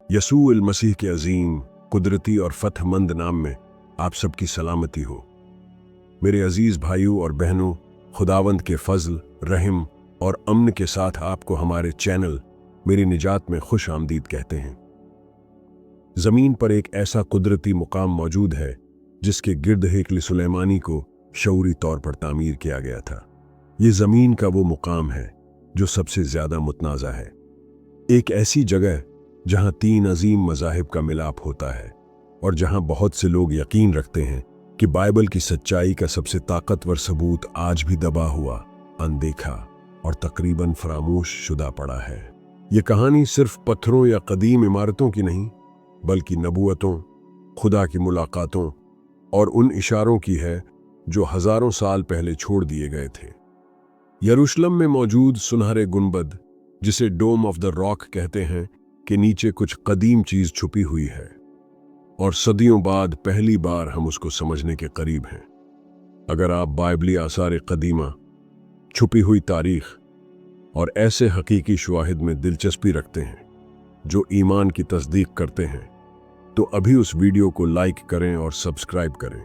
यसू अल मसीह के अजीम, कुदरती और फतहमंद नाम में आप सबकी सलामती हो। मेरे अजीज भाइयों और बहनों, खुदावंद के फजल, रहम और अमन के साथ आपको हमारे चैनल मेरी निजात में खुश आमदीद कहते हैं। जमीन पर एक ऐसा कुदरती मुकाम मौजूद है जिसके गिर्द हेकल सुलेमानी को शऊरी तौर पर तामीर किया गया था। ये जमीन का वो मुकाम है जो सबसे ज्यादा मुतनाज़ा है, एक ऐसी जगह जहां तीन अजीम मज़ाहिब का मिलाप होता है और जहां बहुत से लोग यकीन रखते हैं कि बाइबल की सच्चाई का सबसे ताकतवर सबूत आज भी दबा हुआ, अनदेखा और तकरीबन फरामोश शुदा पड़ा है। ये कहानी सिर्फ पत्थरों या कदीम इमारतों की नहीं, बल्कि नबूवतों, खुदा की मुलाकातों और उन इशारों की है जो हजारों साल पहले छोड़ दिए गए थे। यरूशलेम में मौजूद सुनहरे गुंबद, जिसे डोम ऑफ द रॉक कहते हैं, के नीचे कुछ कदीम चीज छुपी हुई है और सदियों बाद पहली बार हम उसको समझने के करीब हैं। अगर आप बाइबली आसार कदीमा, छुपी हुई तारीख और ऐसे हकीकी शवाहिद में दिलचस्पी रखते हैं जो ईमान की तस्दीक करते हैं, तो अभी उस वीडियो को लाइक करें और सब्सक्राइब करें,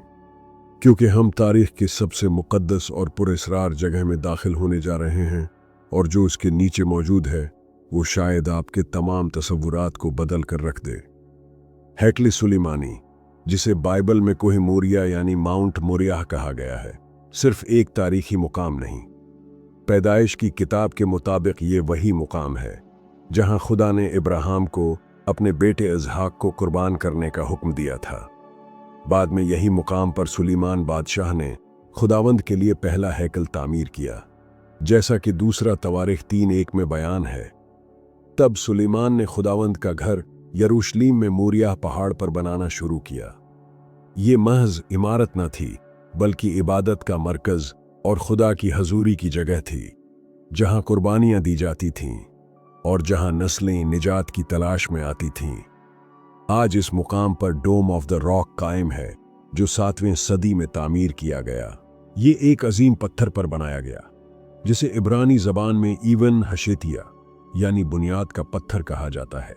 क्योंकि हम तारीख की सबसे मुकद्दस और पुरअसरार जगह में दाखिल होने जा रहे हैं और जो उसके नीचे मौजूद है वो शायद आपके तमाम तसव्वुरात को बदल कर रख दे। हेकल सुलेमानी, जिसे बाइबल में कोह मोरिया यानी माउंट मोरिया कहा गया है, सिर्फ एक तारीखी मुकाम नहीं। पैदाइश की किताब के मुताबिक ये वही मुकाम है जहां खुदा ने इब्राहिम को अपने बेटे इसहाक को कुर्बान करने का हुक्म दिया था। बाद में यही मुकाम पर सुलेमान बादशाह ने खुदावंद के लिए पहला हैकल तामीर किया, जैसा कि दूसरा तवारीख 3:1 में बयान है। तब सुलेमान ने खुदावंद का घर यरूशलेम में मोरिया पहाड़ पर बनाना शुरू किया। ये महज इमारत न थी, बल्कि इबादत का मरकज और खुदा की हजूरी की जगह थी, जहां कुर्बानियां दी जाती थीं और जहां नस्लें निजात की तलाश में आती थीं। आज इस मुकाम पर डोम ऑफ द रॉक कायम है, जो 7वीं सदी में तामीर किया गया। ये एक अजीम पत्थर पर बनाया गया, जिसे इब्रानी जबान में ईवन हशेतिया यानी बुनियाद का पत्थर कहा जाता है।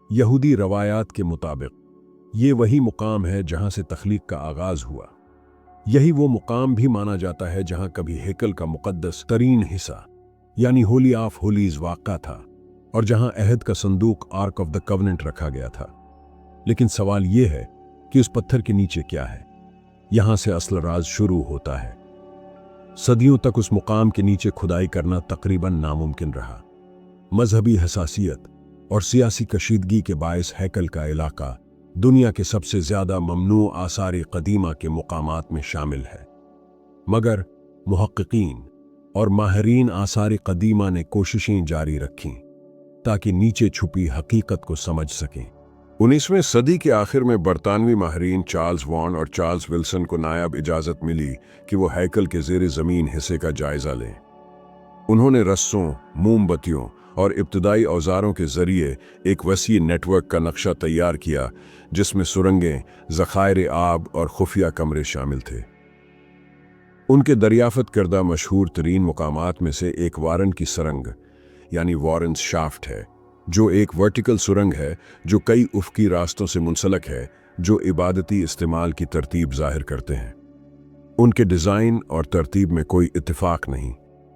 यहूदी रवायात के मुताबिक ये वही मुकाम है जहां से तख्लीक का आगाज हुआ। यही वो मुकाम भी माना जाता है जहां कभी हेकल का मुकद्दस तरीन हिस्सा यानी होली ऑफ होलीज वाक़ा था और जहां अहद का संदूक आर्क ऑफ द कवनेंट रखा गया था। लेकिन सवाल यह है कि उस पत्थर के नीचे क्या है। यहां से असल राज शुरू होता है। सदियों तक उस मुकाम के नीचे खुदाई करना तकरीबन नामुमकिन रहा। मजहबी हसासियत और सियासी कशीदगी के बायस हैकल का इलाका दुनिया के सबसे ज्यादा ममनू आसार कदीमा के मुकामात में शामिल है। मगर मुहक्किकीन और माहिरीन आसार कदीमा ने कोशिशें जारी रखीं ताकि नीचे छुपी हकीकत को समझ सकें। 19वीं सदी के आखिर में बरतानवी माहिरीन चार्ल्स वॉन और चार्ल्स विल्सन को नायाब इजाज़त मिली कि वो हैकल के ज़ेर ज़मीन हिस्से का जायज़ा लें। उन्होंने रस्सों, मोमबत्तियों और इब्तदाई औजारों के जरिए एक वसी नेटवर्क का नक्शा तैयार किया, जिसमें सुरंगें, ज़खायर आब और खुफिया कमरे शामिल थे। उनके दरियाफ़त करदा मशहूर तरीन मुकामात में से एक वारन की सुरंग यानी वॉरेंस शाफ्ट है, जो एक वर्टिकल सुरंग है जो कई उफ़क़ी रास्तों से मुंसलक है, जो इबादती इस्तेमाल की तरतीब ज़ाहिर करते हैं। उनके डिज़ाइन और तरतीब में कोई इत्तेफाक नहीं,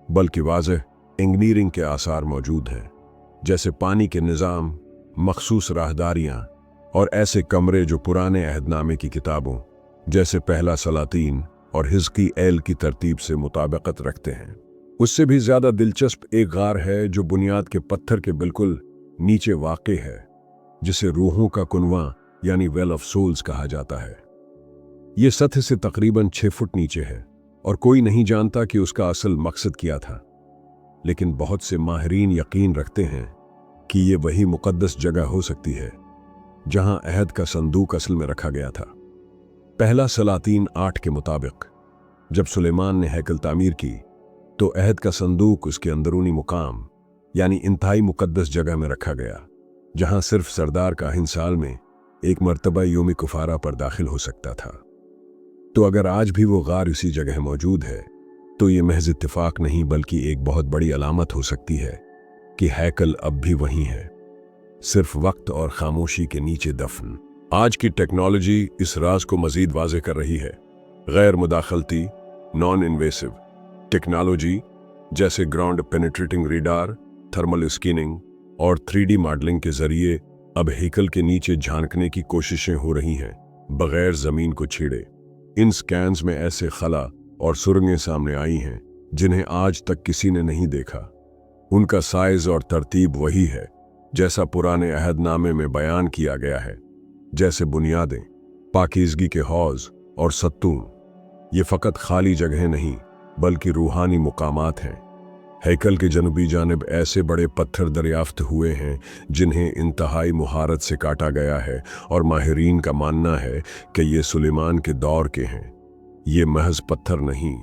बल्कि वाज़ेह इंजीनियरिंग के आसार मौजूद हैं, जैसे पानी के निज़ाम, मखसूस राहदारियाँ और ऐसे कमरे जो पुराने अहदनामे की किताबों जैसे पहला सलातीन और हिज़कियेल की तरतीब से मुताबिकत रखते हैं। उससे भी ज़्यादा दिलचस्प एक गार है जो बुनियाद के पत्थर के बिल्कुल नीचे वाक़े है, जिसे रूहों का कुनवा यानी वेल ऑफ सोल्स कहा जाता है। ये सतह से तकरीबन 6 फुट नीचे है और कोई नहीं जानता कि उसका असल मकसद क्या था। लेकिन बहुत से माहिरीन यकीन रखते हैं कि ये वही मुकद्दस जगह हो सकती है जहां अहद का संदूक असल में रखा गया था। पहला सलातीन 8 के मुताबिक जब सुलेमान ने हैकल तामीर की, तो अहद का संदूक उसके अंदरूनी मुकाम यानी इंतहाई मुकद्दस जगह में रखा गया, जहां सिर्फ सरदार काहिन साल में एक मर्तबा योम कुफारा पर दाखिल हो सकता था। तो अगर आज भी वो गार उसी जगह मौजूद है, तो ये महज इत्तेफाक नहीं बल्कि एक बहुत बड़ी अलामत हो सकती है कि हैकल अब भी वहीं है। सिर्फ वक्त और खामोशी के नीचे दफन। आज की टेक्नोलॉजी इस राज को मजीद वाज़ेह कर रही है। गैर मुदाखलती, नॉन इन्वेसिव टेक्नोलॉजी जैसे ground penetrating radar, thermal scanning और 3D मॉडलिंग के जरिए अब हैकल के नीचे झांकने की कोशिशें हो रही हैं, बगैर जमीन को छेड़े। इन स्कैन्स में ऐसे खला और सुरंगें सामने आई हैं जिन्हें आज तक किसी ने नहीं देखा। उनका साइज और तरतीब वही है जैसा पुराने अहदनामे में बयान किया गया है, जैसे बुनियादें, पाकीज़गी के हौज और सत्तून। ये फ़कत खाली जगह नहीं बल्कि रूहानी मुकामात हैं। हैकल के जनूबी जानिब ऐसे बड़े पत्थर दरियाफ्त हुए हैं जिन्हें इंतहाई मुहारत से काटा गया है और माहिरीन का मानना है कि ये सुलेमान के दौर के हैं। ये महज पत्थर नहीं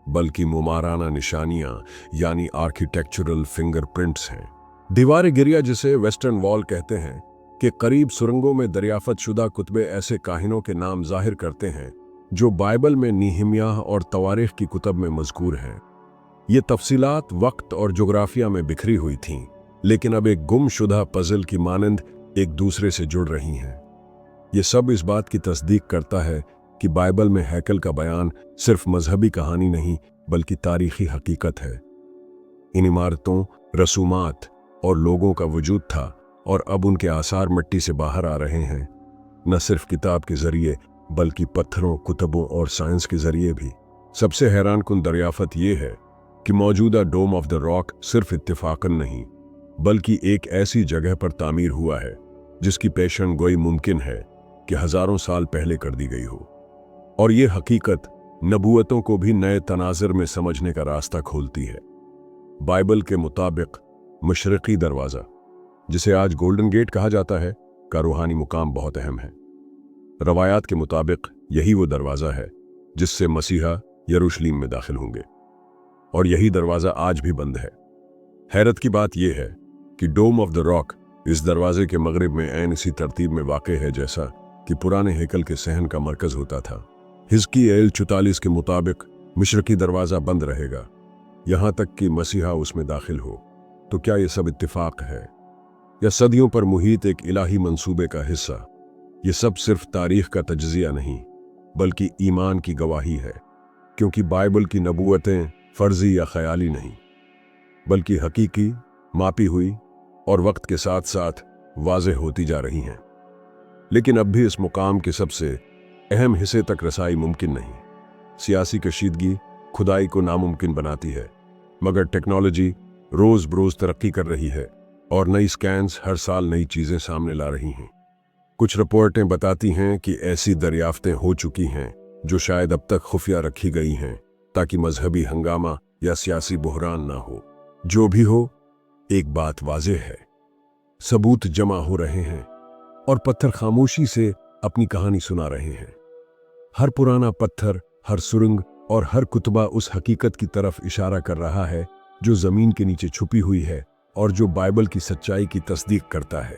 बल्कि मुमाराना निशानियां यानी आर्किटेक्चरल फिंगरप्रिंट्स हैं। दीवार गिरिया, जिसे वेस्टर्न वॉल कहते हैं, के करीब सुरंगों में दरियाफत शुदा कुतबे ऐसे काहिनों के नाम जाहिर करते हैं जो बाइबल में नीहमियाह और तवारीख की कुतब में मज़कूर हैं। ये तफसीलात वक्त और जोग्राफिया में बिखरी हुई थीं, लेकिन अब एक गुमशुदा पजल की मानंद एक दूसरे से जुड़ रही हैं। ये सब इस बात की तस्दीक करता है कि बाइबल में हैकल का बयान सिर्फ मजहबी कहानी नहीं बल्कि तारीखी हकीकत है। इन इमारतों, रसूमात और लोगों का वजूद था और अब उनके आसार मिट्टी से बाहर आ रहे हैं, न सिर्फ किताब के जरिए बल्कि पत्थरों, कुतबों और साइंस के जरिए भी। सबसे हैरान कुन दरियाफत ये है कि मौजूदा डोम ऑफ द रॉक सिर्फ इत्तेफाकन नहीं बल्कि एक ऐसी जगह पर तामीर हुआ है जिसकी पेशन गोई मुमकिन है कि हजारों साल पहले कर दी गई हो। और ये हकीकत नबूवतों को भी नए तनाज़र में समझने का रास्ता खोलती है। बाइबल के मुताबिक मशरक़ी दरवाज़ा, जिसे आज गोल्डन गेट कहा जाता है, का रूहानी मुकाम बहुत अहम है। रवायात के मुताबिक यही वो दरवाज़ा है जिससे मसीहा यरूशलेम में दाखिल होंगे, और यही दरवाज़ा आज भी बंद है। हैरत की बात यह है कि डोम ऑफ द रॉक इस दरवाजे के मगरिब में ऐन इसी तरतीब में वाक़ है जैसा कि पुराने हैकल के सहन का मरकज़ होता था। हिज़कियेल 44 के मुताबिक मशरक़ी दरवाज़ा बंद रहेगा यहाँ तक कि मसीहा उसमें दाखिल हो। तो क्या ये सब इत्तिफाक है या सदियों पर मुहित एक इलाही मंसूबे का हिस्सा? ये सब सिर्फ तारीख का तज्ज़िया नहीं बल्कि ईमान की गवाही है, क्योंकि बाइबल की नबूवतें फर्जी या ख्याली नहीं बल्कि हकीकी, मापी हुई और वक्त के साथ साथ वाज़ेह होती जा रही हैं। लेकिन अब भी इस मुकाम के सबसे अहम हिस्से तक रसाई मुमकिन नहीं। सियासी कशीदगी खुदाई को नामुमकिन बनाती है, मगर टेक्नोलॉजी रोज़ बरोज़ तरक्की कर रही है और नई स्कैन्स हर साल नई चीज़ें सामने ला रही हैं। कुछ रिपोर्टें बताती हैं कि ऐसी दरियाफ्तें हो चुकी हैं जो शायद अब तक खुफिया रखी गई हैं ताकि मजहबी हंगामा या सियासी बहरान ना हो। जो भी हो, एक बात वाज़ेह है, सबूत जमा हो रहे हैं और पत्थर खामोशी से अपनी कहानी सुना रहे हैं। हर पुराना पत्थर, हर सुरंग और हर कुतबा उस हकीकत की तरफ इशारा कर रहा है जो ज़मीन के नीचे छुपी हुई है और जो बाइबल की सच्चाई की तस्दीक करता है।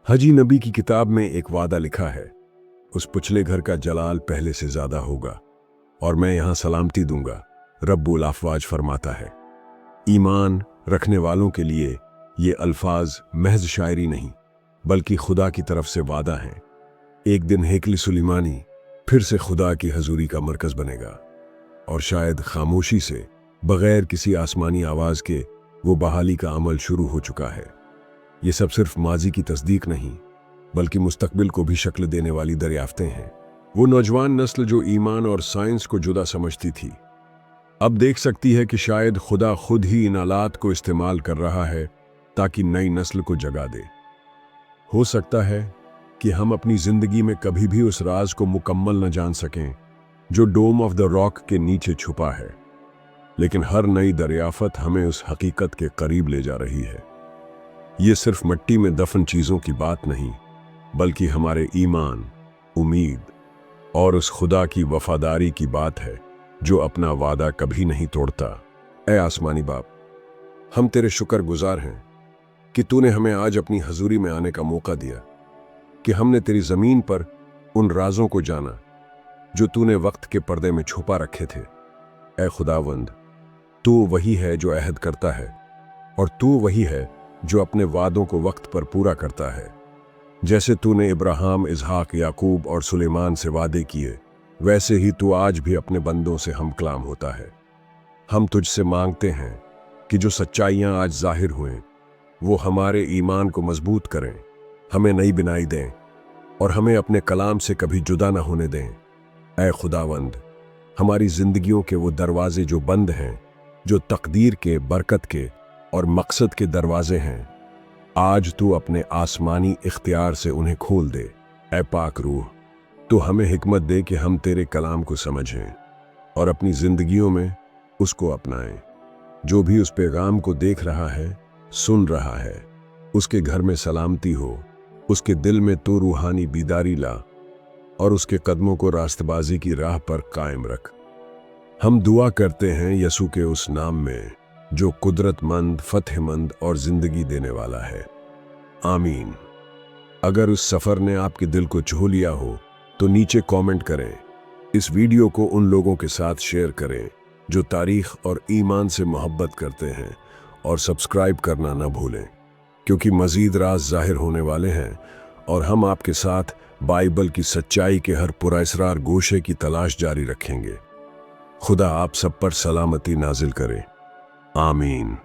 हजी नबी की किताब में एक वादा लिखा है, उस पुछले घर का जलाल पहले से ज़्यादा होगा और मैं यहाँ सलामती दूंगा, रब्बुल अफ़वाज फरमाता है। ईमान रखने वालों के लिए ये अल्फाज महज शायरी नहीं बल्कि खुदा की तरफ से वादा हैं। एक दिन हैकल सुलेमानी फिर से खुदा की हजूरी का मरकज़ बनेगा और शायद खामोशी से, बगैर किसी आसमानी आवाज़ के, वो बहाली का अमल शुरू हो चुका है। ये सब सिर्फ माजी की तस्दीक नहीं बल्कि मुस्तकबिल को भी शक्ल देने वाली दरियाफ्तें हैं। वो नौजवान नस्ल जो ईमान और साइंस को जुदा समझती थी, अब देख सकती है कि शायद खुदा खुद ही इन आलात को इस्तेमाल कर रहा है ताकि नई नस्ल को जगा दे। हो सकता है कि हम अपनी ज़िंदगी में कभी भी उस राज को मुकम्मल न जान सकें जो डोम ऑफ द रॉक के नीचे छुपा है, लेकिन हर नई दरियाफत हमें उस हकीकत के करीब ले जा रही है। ये सिर्फ मिट्टी में दफन चीज़ों की बात नहीं बल्कि हमारे ईमान, उम्मीद और उस खुदा की वफादारी की बात है जो अपना वादा कभी नहीं तोड़ता। ऐ आसमानी बाप, हम तेरे शुक्रगुजार हैं कि तूने हमें आज अपनी हजूरी में आने का मौका दिया, कि हमने तेरी ज़मीन पर उन राजों को जाना जो तूने वक्त के पर्दे में छुपा रखे थे। ऐ खुदावंद, तू वही है जो अहद करता है और तू वही है जो अपने वादों को वक्त पर पूरा करता है। जैसे तूने इब्राहिम, इसहाक, याकूब और सुलेमान से वादे किए, वैसे ही तू आज भी अपने बंदों से हमकलाम होता है। हम तुझसे मांगते हैं कि जो सच्चाइयां आज जाहिर हुए वो हमारे ईमान को मजबूत करें, हमें नई बिनाई दें और हमें अपने कलाम से कभी जुदा न होने दें। ऐ खुदावंद, हमारी जिंदगियों के वो दरवाजे जो बंद हैं, जो तकदीर के, बरकत के और मकसद के दरवाजे हैं, आज तू अपने आसमानी इख्तियार से उन्हें खोल दे। ऐ पाक रूह, तू हमें हिकमत दे कि हम तेरे कलाम को समझें और अपनी जिंदगियों में उसको अपनाएं। जो भी उस पैगाम को देख रहा है, सुन रहा है, उसके घर में सलामती हो, उसके दिल में तू रूहानी बीदारी ला और उसके कदमों को रास्तबाजी की राह पर कायम रख। हम दुआ करते हैं यसू के उस नाम में जो कुदरतमंद, फतहमंद और जिंदगी देने वाला है। आमीन। अगर उस सफर ने आपके दिल को छू लिया हो तो नीचे कमेंट करें। इस वीडियो को उन लोगों के साथ शेयर करें जो तारीख और ईमान से मोहब्बत करते हैं, और सब्सक्राइब करना न भूलें, क्योंकि मजीद राज जाहिर होने वाले हैं और हम आपके साथ बाइबल की सच्चाई के हर पुरअसरार गोशे की तलाश जारी रखेंगे। खुदा आप सब पर सलामती नाजिल करे। आमीन।